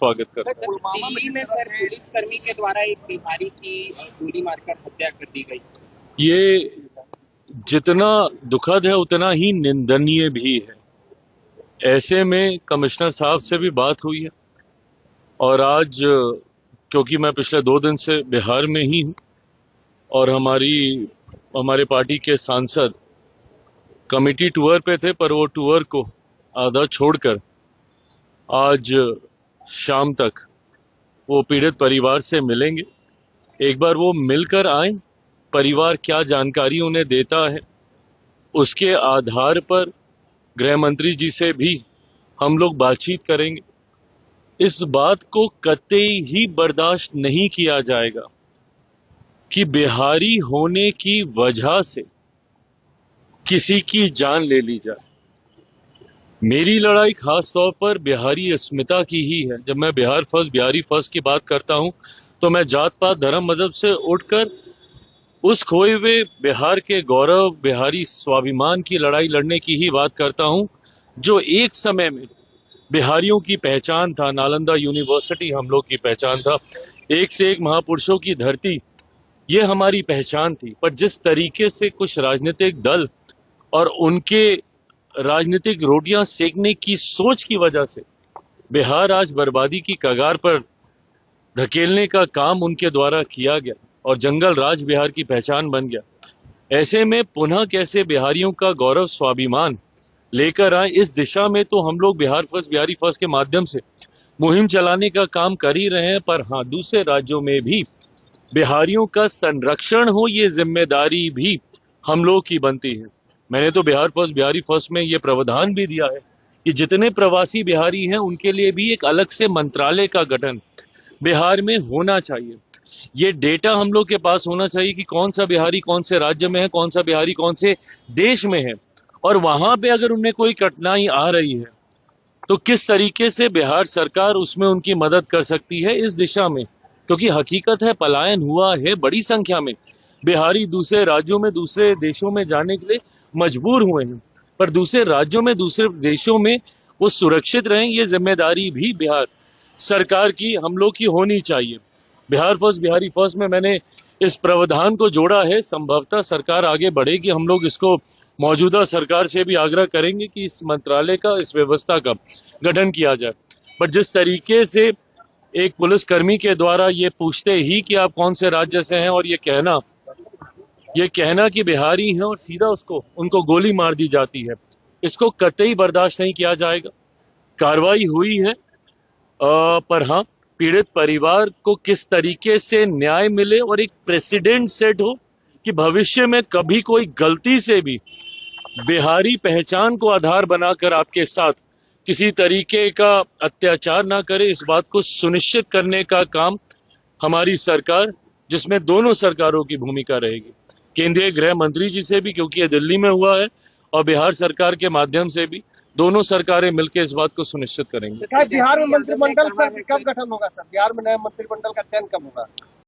स्वागत करता है। दिल्ली में सर पुलिसकर्मी के द्वारा एक बिहारी की गोली मारकर हत्या कर दी गई। ये जितना दुखद है उतना ही निंदनीय भी है। ऐसे में कमिश्नर साहब से भी बात हुई है और आज क्योंकि मैं पिछले 2 दिन से बिहार में ही हूँ और हमारे पार्टी के सांसद कमेटी टूर पे थे, पर वो टूर को आधा छोड़कर आज शाम तक वो पीड़ित परिवार से मिलेंगे। एक बार वो मिलकर आए, परिवार क्या जानकारी उन्हें देता है उसके आधार पर गृह मंत्री जी से भी हम लोग बातचीत करेंगे। इस बात को कतई ही बर्दाश्त नहीं किया जाएगा कि बिहारी होने की वजह से किसी की जान ले ली जाए। मेरी लड़ाई खास तौर पर बिहारी अस्मिता की ही है। जब मैं बिहारी फर्स्ट की बात करता हूं तो मैं जात पात धर्म मजहब से उठकर उस खोए हुए बिहार के गौरव, बिहारी स्वाभिमान की लड़ाई लड़ने की ही बात करता हूं, जो एक समय में बिहारियों की पहचान था। नालंदा यूनिवर्सिटी हम लोग की पहचान था, एक से एक महापुरुषों की धरती, ये हमारी पहचान थी। पर जिस तरीके से कुछ राजनीतिक दल और उनके राजनीतिक रोटियां सेकने की सोच की वजह से बिहार आज बर्बादी की कगार पर धकेलने का काम उनके द्वारा किया गया और जंगल राज बिहार की पहचान बन गया। ऐसे में पुनः कैसे बिहारियों का गौरव स्वाभिमान लेकर आए, इस दिशा में तो हम लोग बिहारी फर्स्ट के माध्यम से मुहिम चलाने का काम कर ही रहे हैं। पर हाँ, दूसरे राज्यों में भी बिहारियों का संरक्षण हो, ये जिम्मेदारी भी हम लोग की बनती है। मैंने तो बिहारी फर्स्ट में ये प्रावधान भी दिया है कि जितने प्रवासी बिहारी हैं उनके लिए भी एक अलग से मंत्रालय का गठन बिहार में होना चाहिए। ये डेटा हम लोग के पास होना चाहिए कि कौन सा बिहारी कौन से राज्य में है, कौन सा बिहारी कौन से देश में है, और वहां पे अगर उन्हें कोई कठिनाई आ रही है तो किस तरीके से बिहार सरकार उसमें उनकी मदद कर सकती है इस दिशा में। क्योंकि हकीकत है, पलायन हुआ है, बड़ी संख्या में बिहारी दूसरे राज्यों में, दूसरे देशों में जाने के लिए मजबूर हुए हैं। पर दूसरे राज्यों में, दूसरे देशों में वो सुरक्षित रहें, ये जिम्मेदारी भी बिहार सरकार की हम लोग की होनी चाहिए। बिहारी फर्स्ट में मैंने इस प्रावधान को जोड़ा है। संभवतः सरकार आगे बढ़ेगी, हम लोग इसको मौजूदा सरकार से भी आग्रह करेंगे कि इस मंत्रालय का, इस व्यवस्था का गठन किया जाए। पर जिस तरीके से एक पुलिसकर्मी के द्वारा ये पूछते ही कि आप कौन से राज्य से हैं और ये कहना कि बिहारी हैं और सीधा उनको गोली मार दी जाती है, इसको कतई बर्दाश्त नहीं किया जाएगा। कार्रवाई हुई है, पर हाँ, पीड़ित परिवार को किस तरीके से न्याय मिले और एक प्रेसिडेंट सेट हो कि भविष्य में कभी कोई गलती से भी बिहारी पहचान को आधार बनाकर आपके साथ किसी तरीके का अत्याचार ना करे, इस बात को सुनिश्चित करने का काम हमारी सरकार, जिसमें दोनों सरकारों की भूमिका रहेगी, केंद्रीय गृह मंत्री जी से भी, क्योंकि ये दिल्ली में हुआ है, और बिहार सरकार के माध्यम से भी, दोनों सरकारें मिलकर इस बात को सुनिश्चित करेंगे। बिहार में मंत्रिमंडल कब गठन होगा सर? बिहार में नए मंत्रिमंडल का चयन कब होगा?